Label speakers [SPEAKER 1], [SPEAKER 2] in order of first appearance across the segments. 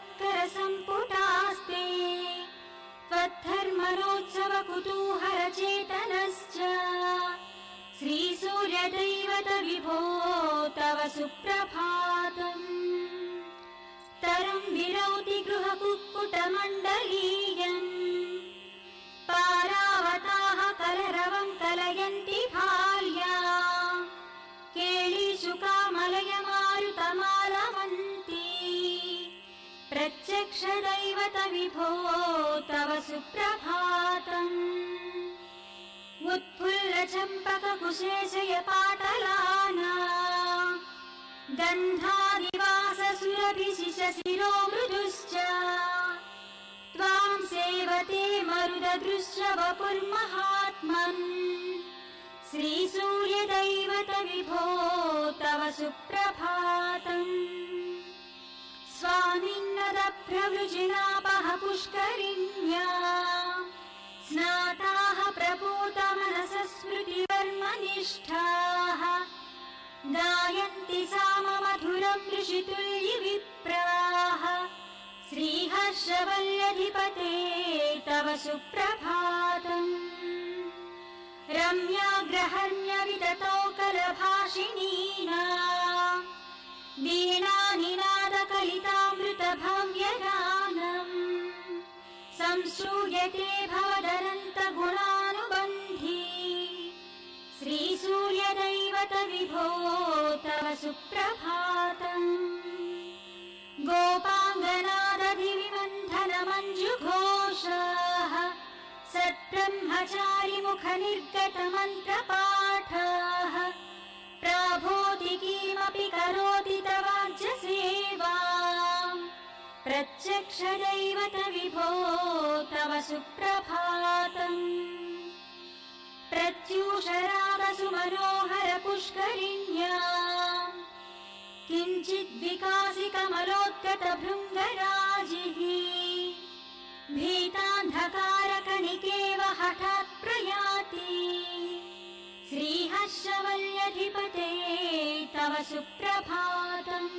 [SPEAKER 1] मत्कर सम्पुटास्ते त्वद्धर्मणोत्सव कुतूहल चेतनश्च श्रीसूर्यदैवत विभो तव सुप्रभातम् तरं विरौति गृहकुक्कुटमण्डलीयम् पारावताः कलरवं कलयन्ति भाल्या केळीषु कामलयमारुतमालवन्ती प्रत्यक्षदैवत विभो तव सुप्रभातम् उत्फुल्लचम्पककुशेशय पाटलाना गन्धादिवाससुरभिशिशिरो मृदुश्च त्वां सेवते मरुददृश्य वपुर्महात्मन् श्रीसूर्यदैवत विभो तव सुप्रभातम् स्वामिन्नदप्रवृजिनापः पुष्करिण्या स्नाताः प्रपूतमनसस्मृतिवर्मनिष्ठाः गायन्ति साममधुरं ऋषितुल्यविप्राः श्रीहर्षवल्लधिपते तव सुप्रभातम् रम्याग्रहण्यविततौ कलभाषिणीना वीणानिनादकलितामृतभव्यगानम् संश्रूयते भवदनन्तगुणानुबन्धी श्रीसूर्यदैवत विभो तव सुप्रभातम् गोपाङ्गनादधिविबन्धनमञ्जुघोषाः सत्ब्रह्मचारिमुखनिर्गतमन्त्रपाठाः प्राभोति किमपि करोति तवाज्यसेवाम् प्रत्यक्षदैवत विभो तव सुप्रभातम् प्रत्यूषरागसु मनोहर पुष्करिण्या किञ्चिद्विकासि कमलोद्गत भृङ्गराजिः भीतान्धकारकणिकेव हठात् प्रयाति श्रीहर्षवल्लधिपते तव सुप्रभातम्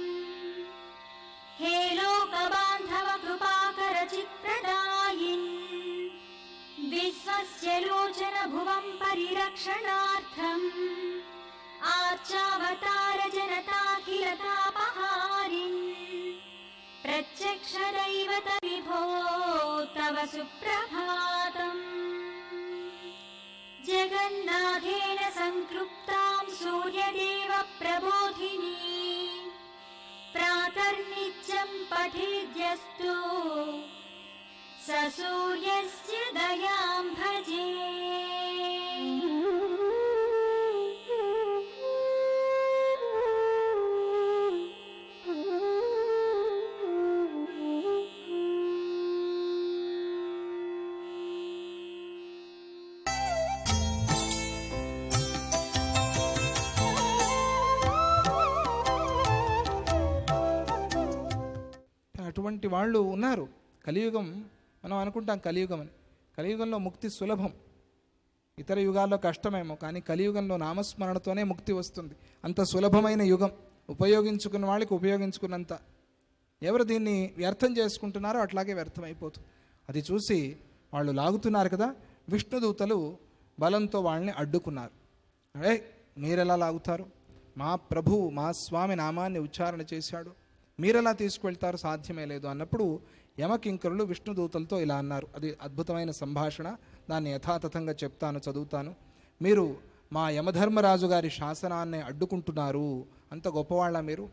[SPEAKER 1] हे लोकबान्धव कृपाकर चित्प्रदायिन् विश्वस्य लोचन भुवं परिरक्षणार्थम् आर्चावतार जनताखिलतापहारिन् प्रत्यक्षदैवत विभो तव सुप्रभातम् जगन्नाथेन संक्लृप्तां सूर्यदेव प्रबोधिनी प्रातर्नित्यं पठेद्यस्तु स सूर्यस्य दयां भजे।
[SPEAKER 2] అటువంటి వాళ్ళు ఉన్నారు. కలియుగం మనం అనుకుంటాం కలియుగం అని. కలియుగంలో ముక్తి సులభం. ఇతర యుగాల్లో కష్టమేమో, కానీ కలియుగంలో నామస్మరణతోనే ముక్తి వస్తుంది. అంత సులభమైన యుగం. ఉపయోగించుకున్న వాళ్ళకి ఉపయోగించుకున్నంత. ఎవరు దీన్ని వ్యర్థం చేసుకుంటున్నారో అట్లాగే వ్యర్థమైపోతుంది. అది చూసి వాళ్ళు లాగుతున్నారు కదా, విష్ణుదూతలు బలంతో వాళ్ళని అడ్డుకున్నారు. అరే మీరెలా లాగుతారు? మా ప్రభువు మా స్వామి నామాన్ని ఉచ్చారణ చేశాడు, మీరెలా తీసుకువెళ్తారు? సాధ్యమే లేదు అన్నప్పుడు యమకింకరులు విష్ణుదూతలతో ఇలా అన్నారు. అది అద్భుతమైన సంభాషణ. దాన్ని యథాతథంగా చెప్తాను, చదువుతాను. మీరు మా యమధర్మరాజు గారి శాసనాన్ని అడ్డుకుంటున్నారు. అంత గొప్పవాళ్ళ మీరు?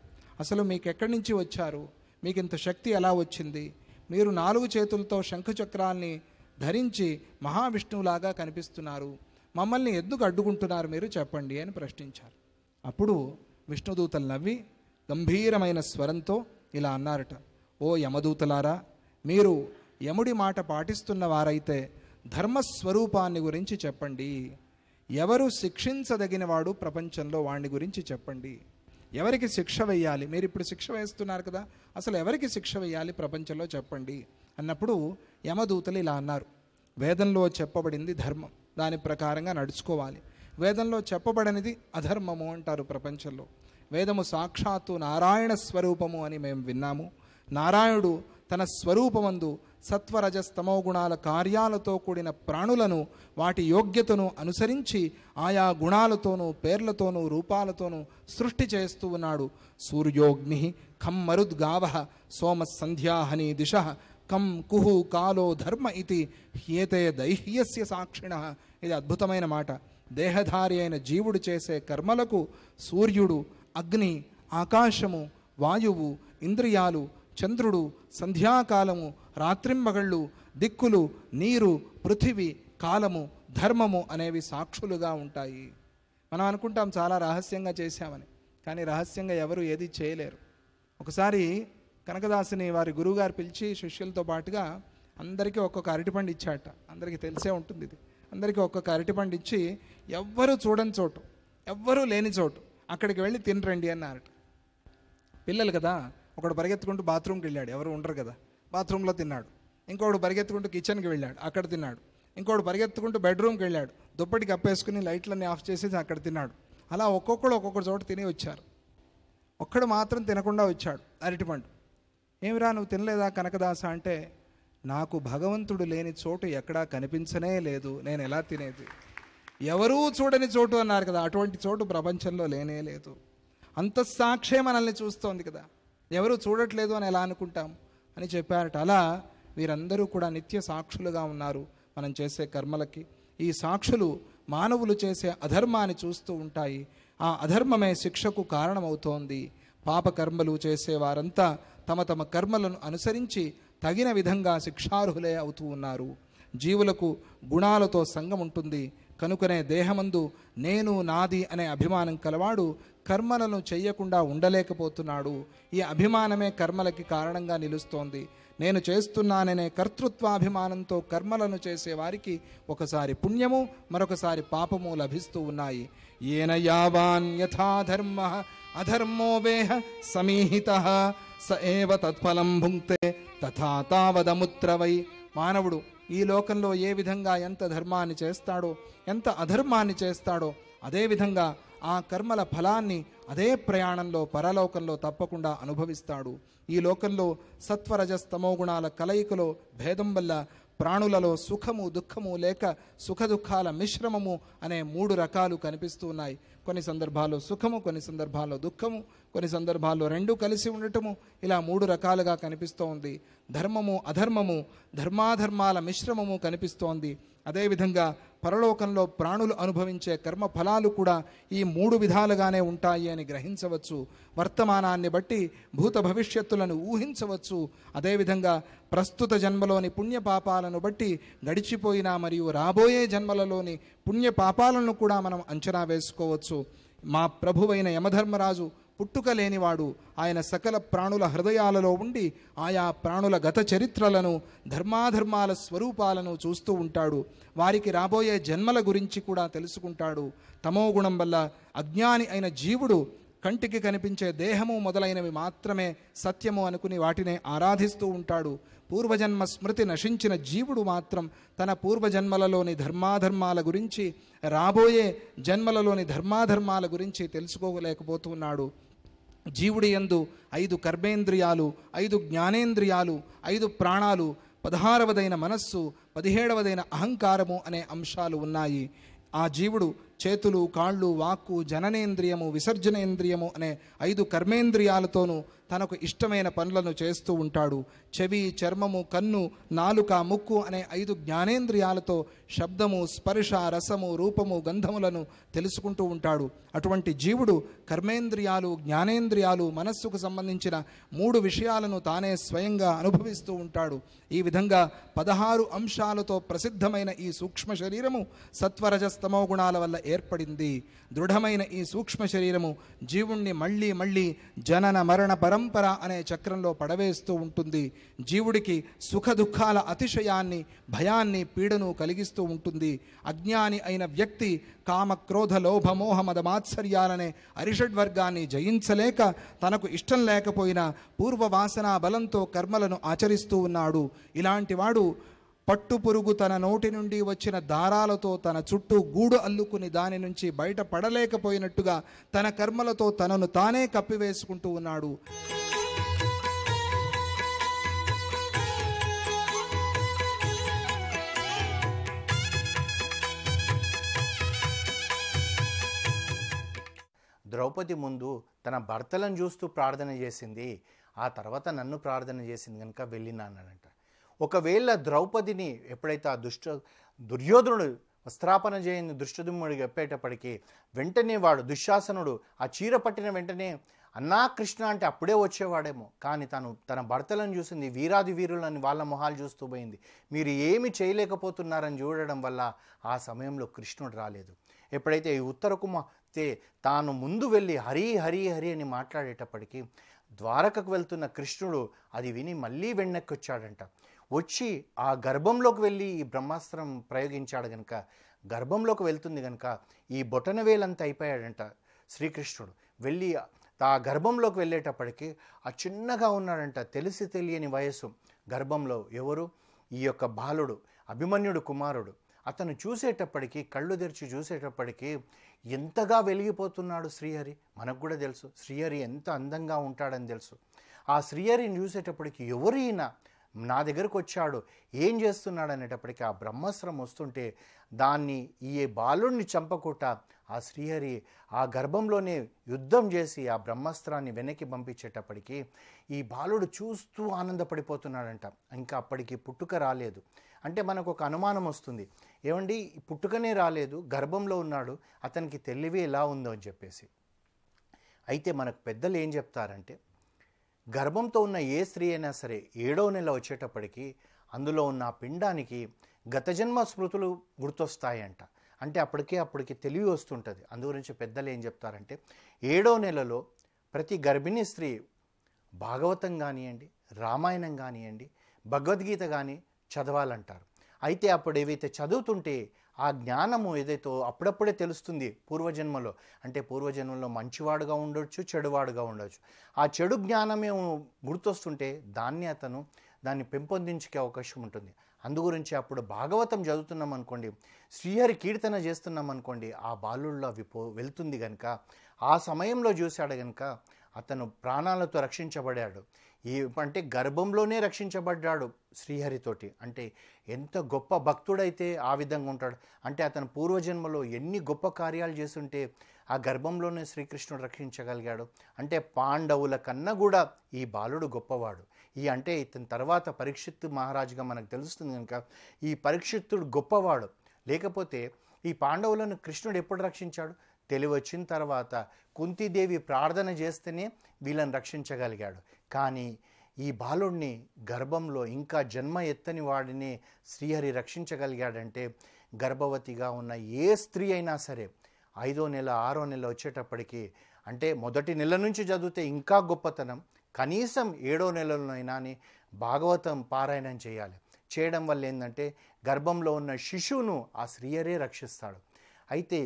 [SPEAKER 2] అసలు మీకు ఎక్కడి నుంచి వచ్చారు? మీకు ఇంత శక్తి ఎలా వచ్చింది? మీరు 4 చేతులతో శంఖచక్రాల్ని ధరించి మహావిష్ణువులాగా కనిపిస్తున్నారు. మమ్మల్ని ఎందుకు అడ్డుకుంటున్నారు మీరు? చెప్పండి అని ప్రశ్నించారు. అప్పుడు విష్ణుదూతలు నవ్వి గంభీరమైన స్వరంతో ఇలా అన్నారట. ఓ యమదూతలారా, మీరు యముడి మాట పాటిస్తున్న వారైతే ధర్మస్వరూపాన్ని గురించి చెప్పండి. ఎవరు శిక్షించదగినవాడు ప్రపంచంలో వాడిని గురించి చెప్పండి. ఎవరికి శిక్ష వేయాలి? మీరు ఇప్పుడు శిక్ష వేస్తున్నారు కదా, అసలు ఎవరికి శిక్ష వేయాలి ప్రపంచంలో చెప్పండి అన్నప్పుడు యమదూతలు ఇలా అన్నారు. వేదంలో చెప్పబడింది ధర్మం, దాని ప్రకారంగా నడుచుకోవాలి. వేదంలో చెప్పబడినది అధర్మము అంటారు ప్రపంచంలో. వేదము సాక్షాత్తు నారాయణ స్వరూపము అని మేము విన్నాము. నారాయణుడు తన స్వరూపమందు సత్వరజస్తమో గుణాల కార్యాలతో కూడిన ప్రాణులను వాటి యోగ్యతను అనుసరించి ఆయా గుణాలతోనూ పేర్లతోనూ రూపాలతోనూ సృష్టి చేస్తూ ఉన్నాడు. సూర్యోగ్ని ఖం మరుద్గావ సోమ సంధ్యాహని దిశ కం కుహు కాలో ధర్మ ఇది హ్యేతే దైహ్యస్య సాక్షిణ. ఇది అద్భుతమైన మాట. దేహధారి అయిన జీవుడు చేసే కర్మలకు సూర్యుడు, అగ్ని, ఆకాశము, వాయువు, ఇంద్రియాలు, చంద్రుడు, సంధ్యాకాలము, రాత్రింబగళ్ళు, దిక్కులు, నీరు, పృథివీ, కాలము, ధర్మము అనేవి సాక్షులుగా ఉంటాయి. మనం అనుకుంటాం చాలా రహస్యంగా చేశామని, కానీ రహస్యంగా ఎవరు ఏది చేయలేరు. ఒకసారి కనకదాసుని వారి గురువుగారు పిలిచి శిష్యులతో పాటుగా అందరికీ ఒక్కొక్క అరటిపండు ఇచ్చాట. అందరికీ తెలిసే ఉంటుంది ఇది. అందరికీ ఒక్కొక్క అరటిపండు ఇచ్చి ఎవ్వరూ చూడని చోటు, ఎవ్వరూ లేని చోటు అక్కడికి వెళ్ళి తినరండి అన్నారట. పిల్లలు కదా, ఒకడు పరిగెత్తుకుంటూ బాత్రూమ్కి వెళ్ళాడు, ఎవరు ఉండరు కదా, బాత్రూంలో తిన్నాడు. ఇంకోడు పరిగెత్తుకుంటూ కిచెన్కి వెళ్ళాడు, అక్కడ తిన్నాడు. ఇంకోడు పరిగెత్తుకుంటూ బెడ్రూమ్కి వెళ్ళాడు, దుప్పటి కప్పేసుకుని లైట్లన్నీ ఆఫ్ చేసేసి అక్కడ తిన్నాడు. అలా ఒక్కొక్కడు ఒక్కొక్క చోట తిని వచ్చారు. ఒక్కడు మాత్రం తినకుండా వచ్చాడు, అరటిపండు. ఏమిరా నువ్వు తినలేదా కనకదాస అంటే, నాకు భగవంతుడు లేని చోటు ఎక్కడా కనిపించనే లేదు, నేను ఎలా తినేది? ఎవరూ చూడని చోటు అన్నారు కదా, అటువంటి చోటు ప్రపంచంలో లేనే లేదు. అంతఃసాక్షే మనల్ని చూస్తోంది కదా, ఎవరు చూడట్లేదు అని ఎలా అనుకుంటాం అని చెప్పారట. అలా వీరందరూ కూడా నిత్య సాక్షులుగా ఉన్నారు మనం చేసే కర్మలకి. ఈ సాక్షులు మానవులు చేసే అధర్మాన్ని చూస్తూ ఉంటాయి. ఆ అధర్మమే శిక్షకు కారణమవుతోంది. పాపకర్మలు చేసేవారంతా తమ తమ కర్మలను అనుసరించి తగిన విధంగా శిక్షార్హులే అవుతూ ఉన్నారు. జీవులకు గుణాలతో సంగం ఉంటుంది కనుకనే దేహమందు నేను నాది అనే అభిమానం కలవాడు కర్మలను చెయ్యకుండా ఉండలేకపోతున్నాడు. ఈ అభిమానమే కర్మలకి కారణంగా నిలుస్తోంది. నేను చేస్తున్నాననే కర్తృత్వాభిమానంతో కర్మలను చేసేవారికి ఒకసారి పుణ్యము, మరొకసారి పాపము లభిస్తూ ఉన్నాయి. ఏన యావాన్ యథా ధర్మ అధర్మో వేహ సమీహితః స ఏవ తత్ఫలం భుంక్తే తథా తావదముత్రవై. మానవుడు ఈ లోకంలో ఏ విధంగా ఎంత ధర్మాన్ని చేస్తాడో, ఎంత అధర్మాన్ని చేస్తాడో, అదేవిధంగా ఆ కర్మల ఫలాన్ని అదే ప్రయాణంలో పరలోకంలో తప్పకుండా అనుభవిస్తాడు. ఈ లోకంలో సత్వరజస్తమో గుణాల కలయికలో భేదం వల్ల ప్రాణులలో సుఖము దుఃఖము లేక సుఖ దుఃఖాల మిశ్రమము అనే 3 రకాలు కనిపిస్తూ ఉన్నాయి. కొన్ని సందర్భాల్లో సుఖము, కొన్ని సందర్భాల్లో దుఃఖము, కొన్ని సందర్భాల్లో 2 కలిసి ఉండటము, ఇలా 3 రకాలుగా కనిపిస్తూ ఉంది. ధర్మము అధర్మము, ధర్మాధర్మాల మిశ్రమము కనిపిస్తోంది. అదేవిధంగా పరలోకంలో ప్రాణులు అనుభవించే కర్మ ఫలాలు కూడా ఈ 3 విధాలుగానే ఉంటాయి అని గ్రహించవచ్చు. వర్తమానాన్ని బట్టి భూత భవిష్యత్తులను ఊహించవచ్చు. అదేవిధంగా ప్రస్తుత జన్మలోని పుణ్యపాపాలను బట్టి గడిచిపోయిన మరియు రాబోయే జన్మలలోని పుణ్యపాపాలను కూడా మనం అంచనా వేసుకోవచ్చు. మా ప్రభువైన యమధర్మరాజు పుట్టుక లేనివాడు. ఆయన సకల ప్రాణుల హృదయాలలో ఉండి ఆయా ప్రాణుల గత చరిత్రలను, ధర్మాధర్మాల స్వరూపాలను చూస్తూ ఉంటాడు. వారికి రాబోయే జన్మల గురించి కూడా తెలుసుకుంటాడు. తమోగుణం వల్ల అజ్ఞాని అయిన జీవుడు కంటికి కనిపించే దేహము మొదలైనవి మాత్రమే సత్యము అనుకుని వాటినే ఆరాధిస్తూ ఉంటాడు. పూర్వజన్మ స్మృతి నశించిన జీవుడు మాత్రం తన పూర్వజన్మలలోని ధర్మాధర్మాల గురించి, రాబోయే జన్మలలోని ధర్మాధర్మాల గురించి తెలుసుకోలేకపోతున్నాడు. జీవుడి యందు 5 కర్మేంద్రియాలు, 5 జ్ఞానేంద్రియాలు, 5 ప్రాణాలు, 16వదైన మనస్సు, 17వదైన అహంకారము అనే అంశాలు ఉన్నాయి. ఆ జీవుడు చేతులు, కాళ్ళు, వాక్కు, జననేంద్రియము, విసర్జనేంద్రియము అనే 5 కర్మేంద్రియాలతోనూ తనకు ఇష్టమైన పనులను చేస్తూ ఉంటాడు. చెవి, చర్మము, కన్ను, నాలుక, ముక్కు అనే 5 జ్ఞానేంద్రియాలతో శబ్దము, స్పర్శ, రసము, రూపము, గంధములను తెలుసుకుంటూ ఉంటాడు. అటువంటి జీవుడు కర్మేంద్రియాలు, జ్ఞానేంద్రియాలు, మనస్సుకు సంబంధించిన 3 విషయాలను తానే స్వయంగా అనుభవిస్తూ ఉంటాడు. ఈ విధంగా 16 అంశాలతో ప్రసిద్ధమైన ఈ సూక్ష్మ శరీరము సత్వరజస్తమో గుణాల వల్ల ఏర్పడింది. దృఢమైన ఈ సూక్ష్మ శరీరము జీవుణ్ణి మళ్ళీ మళ్ళీ జనన మరణ పరంపర అనే చక్రంలో పడవేస్తూ ఉంటుంది. జీవుడికి సుఖ దుఃఖాల అతిశయాన్ని, భయాన్ని, పీడను కలిగిస్తూ ఉంటుంది. అజ్ఞాని అయిన వ్యక్తి కామ, క్రోధ, లోభ, మోహ, మద, మాత్సర్యాలనే అరిషడ్వర్గాన్ని జయించలేక తనకు ఇష్టం లేకపోయినా పూర్వవాసనా బలంతో కర్మలను ఆచరిస్తూ ఉన్నాడు. ఇలాంటి వాడు పట్టుపురుగు తన నోటి నుండి వచ్చిన దారాలతో తన చుట్టూ గూడు అల్లుకుని దాని నుంచి బయట పడలేకపోయినట్టుగా తన కర్మలతో తనను తానే కప్పివేసుకుంటూ ఉన్నాడు.
[SPEAKER 3] ద్రౌపది ముందు తన భర్తలను చూస్తూ ప్రార్థన చేసింది, ఆ తర్వాత నన్ను ప్రార్థన చేసింది కనుక వెళ్ళినానంట. ఒకవేళ ద్రౌపదిని ఎప్పుడైతే ఆ దుర్యోధనుడు వస్త్రాపన చేయని దుష్టదుమ్ముడు చెప్పేటప్పటికీ వెంటనే వాడు దుశ్శాసనుడు ఆ చీర పట్టిన వెంటనే అన్నా కృష్ణ అంటే అప్పుడే వచ్చేవాడేమో. కానీ తన భర్తలను చూసింది, వీరాది వీరులని వాళ్ళ మొహాలు చూస్తూ పోయింది. మీరు ఏమి చేయలేకపోతున్నారని చూడడం వల్ల ఆ సమయంలో కృష్ణుడు రాలేదు. ఎప్పుడైతే ఈ ఉత్తర కుమార్తె తాను ముందు వెళ్ళి హరి హరి హరి అని మాట్లాడేటప్పటికీ ద్వారకకు వెళ్తున్న కృష్ణుడు అది విని మళ్ళీ వెన్నెక్కి వచ్చాడంట. వచ్చి ఆ గర్భంలోకి వెళ్ళి ఈ బ్రహ్మాస్త్రం ప్రయోగించాడు గనుక, గర్భంలోకి వెళ్తుంది కనుక ఈ బొటనవేలంతా అయిపోయాడంట శ్రీకృష్ణుడు. వెళ్ళి ఆ గర్భంలోకి వెళ్ళేటప్పటికి ఆ చిన్నగా ఉన్నాడంట, తెలిసి తెలియని వయస్సు గర్భంలో. ఎవరు? ఈ యొక్క బాలుడు, అభిమన్యుడు కుమారుడు. అతను చూసేటప్పటికీ, కళ్ళు తెరిచి చూసేటప్పటికీ ఎంతగా వెలిగిపోతున్నాడు శ్రీహరి. మనకు కూడా తెలుసు శ్రీహరి ఎంత అందంగా ఉంటాడని తెలుసు. ఆ శ్రీహరిని చూసేటప్పటికి ఎవరు ఈయన, నా దగ్గరకు వచ్చాడు, ఏం చేస్తున్నాడు అనేటప్పటికీ ఆ బ్రహ్మాస్త్రం వస్తుంటే దాన్ని ఈ బాలుడిని చంపకుండా ఆ శ్రీహరి ఆ గర్భంలోనే యుద్ధం చేసి ఆ బ్రహ్మాస్త్రాన్ని వెనక్కి పంపించేటప్పటికీ ఈ బాలుడు చూస్తూ ఆనందపడిపోతున్నాడంట. ఇంకా అప్పటికి పుట్టుక రాలేదు. అంటే మనకు ఒక అనుమానం వస్తుంది, ఏమండి పుట్టుకనే రాలేదు, గర్భంలో ఉన్నాడు, అతనికి తెలివి ఎలా ఉందో అని చెప్పేసి. అయితే మనకు పెద్దలు ఏం చెప్తారంటే, గర్భంతో ఉన్న ఏ స్త్రీ అయినా సరే 7వ నెల వచ్చేటప్పటికి అందులో ఉన్న పిండానికి గత జన్మ స్మృతులు గుర్తొస్తాయంట. అంటే అప్పటికి తెలివి వస్తుంటుంది. అందుగురించి పెద్దలు ఏం చెప్తారంటే 7వ నెలలో ప్రతి గర్భిణీ స్త్రీ భాగవతం కానివ్వండి, రామాయణం కానివ్వండి, భగవద్గీత కానీ చదవాలంటారు. అయితే అప్పుడు ఏవైతే చదువుతుంటే ఆ జ్ఞానము ఏదైతే అప్పుడప్పుడే తెలుస్తుంది పూర్వజన్మలో. అంటే పూర్వజన్మలో మంచివాడుగా ఉండొచ్చు, చెడువాడుగా ఉండొచ్చు. ఆ చెడు జ్ఞానమే గుర్తొస్తుంటే దాన్ని పెంపొందించుకే అవకాశం ఉంటుంది. అందుగురించి అప్పుడు భాగవతం చదువుతున్నాం అనుకోండి, శ్రీహరి కీర్తన చేస్తున్నాం అనుకోండి, ఆ బాలుల్లో అవి వెళ్తుంది కనుక ఆ సమయంలో చూశాడు కనుక అతను ప్రాణాలతో రక్షించబడాడు. అంటే గర్భంలోనే రక్షించబడ్డాడు శ్రీహరితోటి. అంటే ఎంత గొప్ప భక్తుడైతే ఆ విధంగా ఉంటాడు. అంటే అతను పూర్వజన్మలో ఎన్ని గొప్ప కార్యాలు చేస్తుంటే ఆ గర్భంలోనే శ్రీకృష్ణుడు రక్షించగలిగాడు. అంటే పాండవుల కన్నా కూడా ఈ బాలుడు గొప్పవాడు. అంటే ఇతని తర్వాత పరీక్షిత్తు మహారాజుగా మనకు తెలుస్తుంది కనుక ఈ పరీక్షిత్తుడు గొప్పవాడు. లేకపోతే ఈ పాండవులను కృష్ణుడు ఎప్పుడు రక్షించాడు? తెలివి వచ్చిన తర్వాత కుంతీదేవి ప్రార్థన చేస్తేనే వీళ్ళని రక్షించగలిగాడు. కానీ ఈ బాలుడిని గర్భంలో ఇంకా జన్మ ఎత్తని వాడిని శ్రీహరి రక్షించగలిగాడంటే గర్భవతిగా ఉన్న ఏ స్త్రీ అయినా సరే 5వ నెల 6వ నెల వచ్చేటప్పటికి, అంటే మొదటి నెల నుంచి చదివితే ఇంకా గొప్పతనం, కనీసం 7వ నెలలోనైనా భాగవతం పారాయణం చేయాలి. చేయడం వల్ల ఏంటంటే గర్భంలో ఉన్న శిశువును ఆ శ్రీహరే రక్షిస్తాడు. అయితే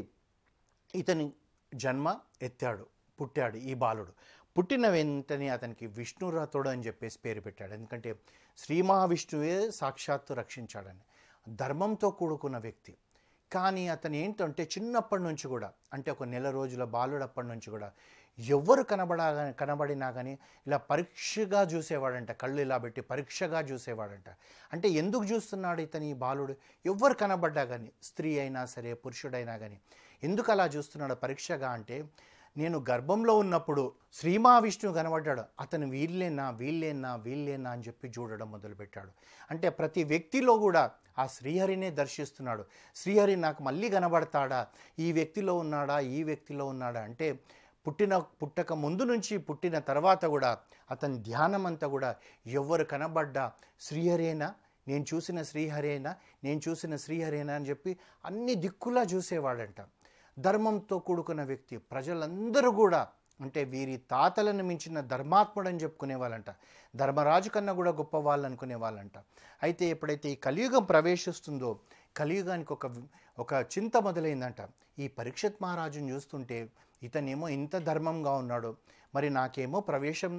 [SPEAKER 3] ఇతని జన్మ ఎత్తాడు, పుట్టాడు ఈ బాలుడు. పుట్టిన వెంటనే అతనికి విష్ణురథుడు అని చెప్పేసి పేరు పెట్టాడు. ఎందుకంటే శ్రీ మహావిష్ణువే సాక్షాత్తు రక్షించాడని. ధర్మంతో కూడుకున్న వ్యక్తి. కానీ అతను ఏంటంటే చిన్నప్పటి నుంచి కూడా, అంటే ఒక నెల రోజుల బాలుడప్పటి నుంచి కూడా ఎవరు కనబడినా కానీ ఇలా పరీక్షగా చూసేవాడంట. కళ్ళు ఇలా పెట్టి పరీక్షగా చూసేవాడంట. అంటే ఎందుకు చూస్తున్నాడు ఇతని బాలుడు? ఎవ్వరు కనబడ్డా కానీ, స్త్రీ అయినా సరే పురుషుడైనా కానీ ఎందుకు అలా చూస్తున్నాడు పరీక్షగా అంటే, నేను గర్భంలో ఉన్నప్పుడు శ్రీ మహావిష్ణువు కనబడ్డాడు, అతను వీళ్ళేనా అని చెప్పి చూడడం మొదలుపెట్టాడు. అంటే ప్రతి వ్యక్తిలో కూడా ఆ శ్రీహరినే దర్శిస్తున్నాడు. శ్రీహరి నాకు మళ్ళీ కనబడతాడా, ఈ వ్యక్తిలో ఉన్నాడా అంటే పుట్టక ముందు నుంచి పుట్టిన తర్వాత కూడా అతని ధ్యానం అంతా కూడా ఎవరు కనబడ్డా శ్రీహరేనా, నేను చూసిన శ్రీహరేనా అని చెప్పి అన్ని దిక్కులా చూసేవాడంట. ధర్మంతో కూడుకున్న వ్యక్తి. ప్రజలందరూ కూడా అంటే వీరి తాతలను మించిన ధర్మాత్ముడు అని చెప్పుకునేవాళ్ళంట. ధర్మరాజు కన్నా కూడా గొప్ప వాళ్ళు అనుకునేవాళ్ళంట. అయితే ఎప్పుడైతే ఈ కలియుగం ప్రవేశిస్తుందో కలియుగానికి ఒక చింత మొదలైందంట. ఈ పరీక్షిత్ మహారాజుని చూస్తుంటే ఇతనేమో ఇంత ధర్మంగా ఉన్నాడు, మరి నాకేమో ప్రవేశం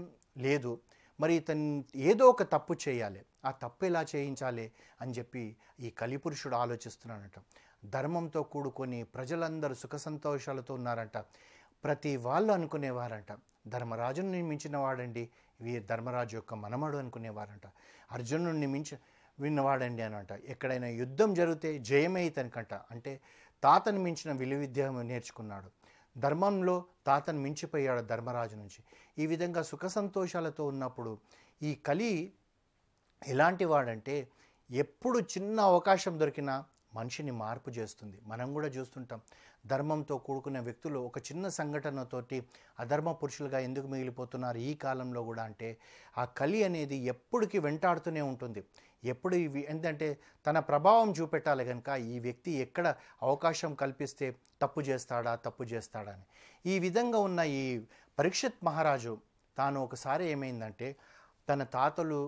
[SPEAKER 3] లేదు, మరి ఇతను ఏదో ఒక తప్పు చేయాలి, ఆ తప్పు ఎలా చేయించాలి అని చెప్పి ఈ కలిపురుషుడు ఆలోచిస్తున్నాడంట. ధర్మంతో కూడుకొని ప్రజలందరూ సుఖ సంతోషాలతో ఉన్నారంట. ప్రతి వాళ్ళు అనుకునేవారంట, ధర్మరాజుని మించిన వాడండి ధర్మరాజు యొక్క మనమడు అనుకునేవారంట. అర్జునుడిని విన్నవాడండి అనంట. ఎక్కడైనా యుద్ధం జరిగితే జయమే ఇతనికంట. అంటే తాతను మించిన విలువిద్య నేర్చుకున్నాడు. ధర్మంలో తాతను మించిపోయాడు ధర్మరాజు నుంచి. ఈ విధంగా సుఖ సంతోషాలతో ఉన్నప్పుడు ఈ కలి ఎలాంటి వాడంటే ఎప్పుడు చిన్న అవకాశం దొరికినా మనిషిని మార్పు చేస్తుంది. మనం కూడా చూస్తుంటాం, ధర్మంతో కూడుకున్న వ్యక్తులు ఒక చిన్న సంఘటనతోటి అధర్మ పురుషులుగా ఎందుకు మిగిలిపోతున్నారు ఈ కాలంలో కూడా అంటే ఆ కలి అనేది ఎప్పటికీ వెంటాడుతూనే ఉంటుంది. ఎప్పుడు ఇవి ఏంటంటే తన ప్రభావం చూపెట్టాలి కనుక ఈ వ్యక్తి ఎక్కడ అవకాశం కల్పిస్తే తప్పు చేస్తాడా అని. ఈ విధంగా ఉన్న ఈ పరీక్షిత్ మహారాజు తాను ఒకసారి ఏమైందంటే తన తాతలు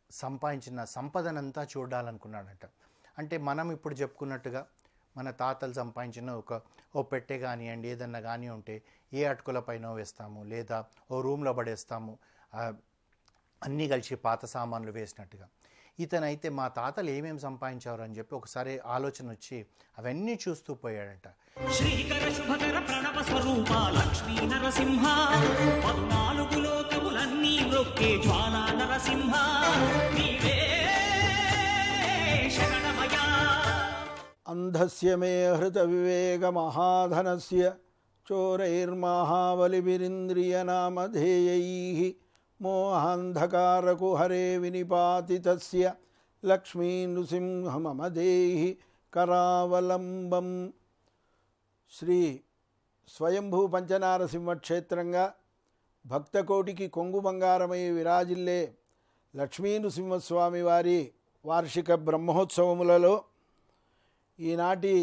[SPEAKER 3] సంపాదించిన సంపదనంతా చూడాలనుకున్నాడంట. అంటే మనం ఇప్పుడు చెప్పుకున్నట్టుగా మన తాతలు సంపాదించిన ఓ పెట్టె కానివ్వండి ఏదన్నా కానీ ఉంటే ఏ అటుకుల పైన వేస్తాము లేదా ఓ రూమ్లో పడేస్తాము, అన్నీ కలిసి పాత సామాన్లు వేసినట్టుగా. ఇతనైతే మా తాతలు ఏమేమి సంపాదించారు అని చెప్పి ఒకసారి ఆలోచన వచ్చి అవన్నీ చూస్తూ పోయాడంట.
[SPEAKER 4] శ్రీకర శుభకర ప్రణవ స్వరూప లక్ష్మీ నరసింహ, 14 లోకములన్నీ మ్రొక్కే జ్వాలా నరసింహ, నీవే శరణమయా.
[SPEAKER 5] అంధస్య మే హృత వివేక మహాధనస్య చోరైర్మహాబలిభిరింద్రియనామధేయైః మోహాంధకారకుహరే వినిపాతితస్య లక్ష్మీ నృసింహమదేహి కరావలంబం. శ్రీ స్వయంభూ పంచనారసింహ క్షేత్రంగా భక్తకోటికి కొంగు బంగారమై విరాజిల్లే లక్ష్మీ నృసింహస్వామి వారి వార్షిక బ్రహ్మోత్సవములలో ఈనాటి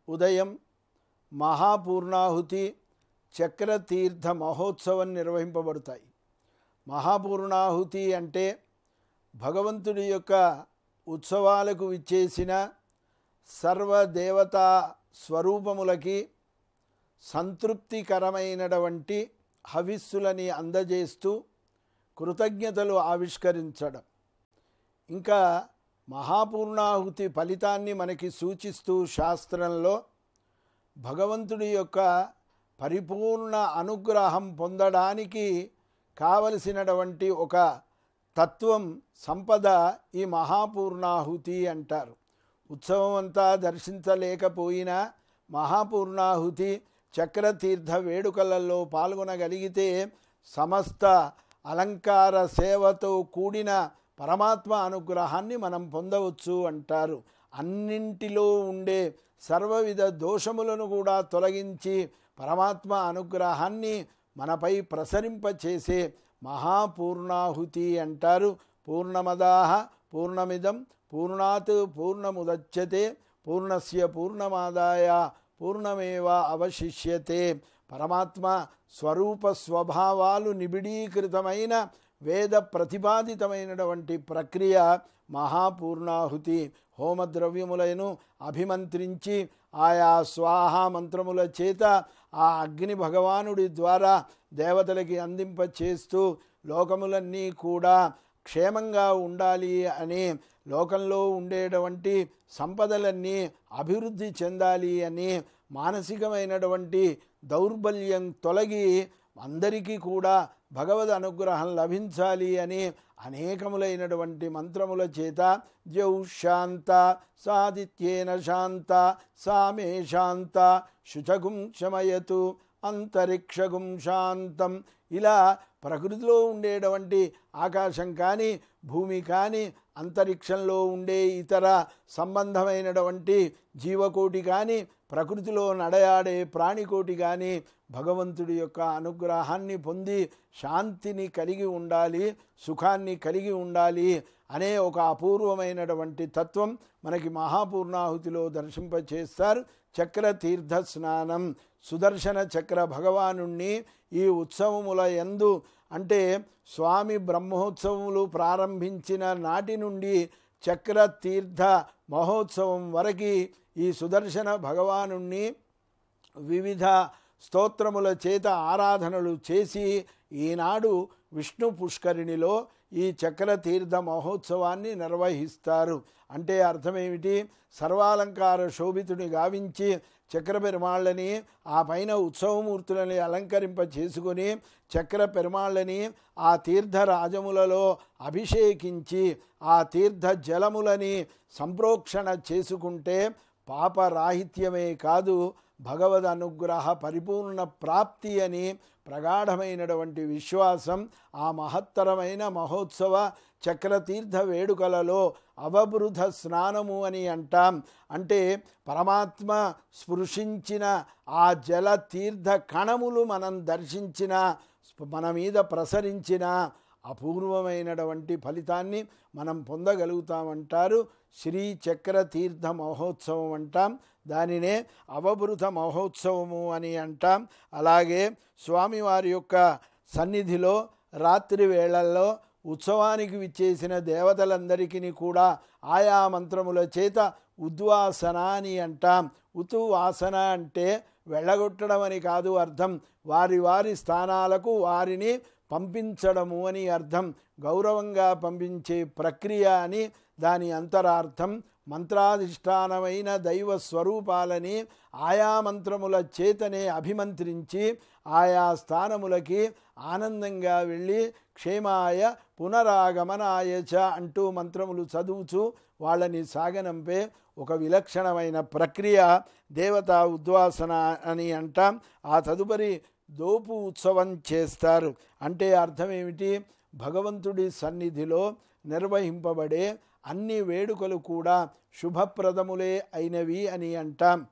[SPEAKER 5] ఉదయం మహాపూర్ణాహుతి చక్రతీర్థ మహోత్సవం నిర్వహింపబడతాయి. మహాపూర్ణాహుతి అంటే భగవంతుడి యొక్క ఉత్సవాలకు విచ్చేసిన సర్వదేవతా స్వరూపములకి సంతృప్తికరమైనటువంటి హవిస్సులని అందజేస్తూ కృతజ్ఞతలు ఆవిష్కరించడం. ఇంకా మహాపూర్ణాహుతి ఫలితాన్ని మనకి సూచిస్తూ శాస్త్రంలో భగవంతుడి యొక్క పరిపూర్ణ అనుగ్రహం పొందడానికి కావలసినటువంటి ఒక తత్వం సంపద ఈ మహాపూర్ణాహుతి అంటారు. ఉత్సవం అంతా దర్శించలేకపోయినా మహాపూర్ణాహుతి చక్రతీర్థ వేడుకలలో పాల్గొనగలిగితే సమస్త అలంకార సేవతో కూడిన పరమాత్మ అనుగ్రహాన్ని మనం పొందవచ్చు అంటారు. అన్నింటిలో ఉండే సర్వవిధ దోషములను కూడా తొలగించి పరమాత్మ అనుగ్రహాన్ని మనపై ప్రసరింపచేసే మహాపూర్ణాహుతి అంటారు. పూర్ణమదాః పూర్ణమిదం పూర్ణాత్ పూర్ణముదచ్యతే పూర్ణస్య పూర్ణమాదాయ పూర్ణమేవ అవశిష్యతే. పరమాత్మ స్వరూప స్వభావాలు నిబిడీకృతమైన వేద ప్రతిపాదితమైనటువంటి ప్రక్రియ మహాపూర్ణాహుతి. హోమద్రవ్యములను అభిమంత్రించి ఆయా స్వాహా మంత్రముల చేత ఆ అగ్ని భగవానుడి ద్వారా దేవతలకి అందింపచేస్తూ లోకములన్నీ కూడా క్షేమంగా ఉండాలి అని, లోకంలో ఉండేటువంటి సంపదలన్నీ అభివృద్ధి చెందాలి అని, మానసికమైనటువంటి దౌర్బల్యం తొలగి అందరికీ కూడా భగవద్ అనుగ్రహం లభించాలి అని అనేకములైనటువంటి మంత్రముల చేత ద్యౌ శాంత సాదిత్యేన శాంత సామే శాంత శుచగుం శమయతు అంతరిక్షగుం శాంతం. ఇలా ప్రకృతిలో ఉండేటువంటి ఆకాశం కానీ భూమి కానీ అంతరిక్షంలో ఉండే ఇతర సంబంధమైనటువంటి జీవకోటి కానీ ప్రకృతిలో నడయాడే ప్రాణికోటి కానీ భగవంతుడి యొక్క అనుగ్రహాన్ని పొంది శాంతిని కలిగి ఉండాలి, సుఖాన్ని కలిగి ఉండాలి అనే ఒక అపూర్వమైనటువంటి తత్వం మనకి మహాపూర్ణాహుతిలో దర్శింపచేస్తారు. చక్రతీర్థ స్నానం, సుదర్శన చక్ర భగవానుణ్ణి ఈ ఉత్సవముల యందు అంటే స్వామి బ్రహ్మోత్సవములు ప్రారంభించిన నాటి నుండి చక్రతీర్థ మహోత్సవం వరకు ఈ సుదర్శన భగవానుణ్ణి వివిధ స్తోత్రముల చేత ఆరాధనలు చేసి ఈనాడు విష్ణు పుష్కరిణిలో ఈ చక్రతీర్థ మహోత్సవాన్ని నిర్వహిస్తారు. అంటే అర్థమేమిటి? సర్వాలంకార శోభితుని గావించి చక్ర పెరుమాళ్ళని ఆ పైన ఉత్సవమూర్తులని అలంకరింప చేసుకొని చక్ర పెరుమాళ్ళని ఆ తీర్థరాజములలో అభిషేకించి ఆ తీర్థ జలములని సంప్రోక్షణ చేసుకుంటే పాపరాహిత్యమే కాదు భగవద్ అనుగ్రహ పరిపూర్ణ ప్రాప్తి అని ప్రగాఢమైనటువంటి విశ్వాసం ఆ మహత్తరమైన మహోత్సవ చక్రతీర్థ వేడుకలలో అవబృధ స్నానము అని అంటాం. అంటే పరమాత్మ స్పృశించిన ఆ జల తీర్థ కణములు మనం దర్శించిన, మన మీద ప్రసరించిన అపూర్వమైనటువంటి ఫలితాన్ని మనం పొందగలుగుతామంటారు. శ్రీచక్ర తీర్థ మహోత్సవం అంటాం, దానినే అవబృత మహోత్సవము అని అంటాం. అలాగే స్వామివారి యొక్క సన్నిధిలో రాత్రి వేళల్లో ఉత్సవానికి విచ్చేసిన దేవతలందరికీ కూడా ఆయా మంత్రముల చేత ఉద్వాసన అని అంటాం. ఉతువాసన అంటే వెళ్ళగొట్టడం అని కాదు అర్థం, వారి వారి స్థానాలకు వారిని పంపించడము అని అర్థం, గౌరవంగా పంపించే ప్రక్రియ అని దాని అంతరార్థం. మంత్రాధిష్టానమైన దైవ స్వరూపాలని ఆయా మంత్రముల చేతనే అభిమంత్రించి ఆయా స్థానములకి ఆనందంగా వెళ్ళి క్షేమాయ పునరాగమనాయ చ అంటూ మంత్రములు చదువుచు వాళ్ళని సాగనంపే ఒక విలక్షణమైన ప్రక్రియ దేవతా ఉద్వాసన అని అంటాం. ఆ తదుపరి దోపు ఉత్సవం చేస్తారు. అంటే అర్థం ఏమిటి? భగవంతుడి సన్నిధిలో నిర్వహింపబడే అన్ని వేడుకలు కూడా శుభప్రదములే అయినవి అని అంటాం.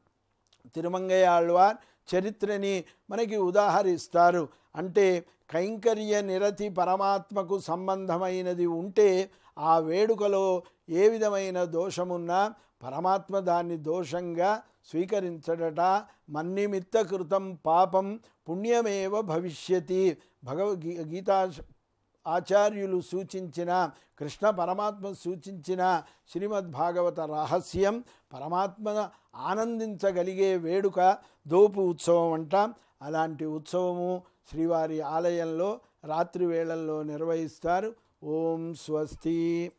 [SPEAKER 5] తిరుమంగయాళ్వార్ చరిత్రని మనకి ఉదాహరిస్తారు. అంటే కైంకర్య నిరతి పరమాత్మకు సంబంధమైనది ఉంటే ఆ వేడుకలో ఏ విధమైన దోషమున్నా పరమాత్మ దాన్ని దోషంగా స్వీకరించడట. మన్నిమిత్త కృతం పాపం పుణ్యమేవ భవిష్యతి. భగవద్గీతా ఆచార్యులు సూచించిన, కృష్ణ పరమాత్మ సూచించిన శ్రీమద్భాగవత రహస్యం. పరమాత్మ ఆనందించగలిగే వేడుక దోపు ఉత్సవం అంటాం. అలాంటి ఉత్సవము శ్రీవారి ఆలయంలో రాత్రి వేళల్లో నిర్వహిస్తారు. ఓం స్వస్తి.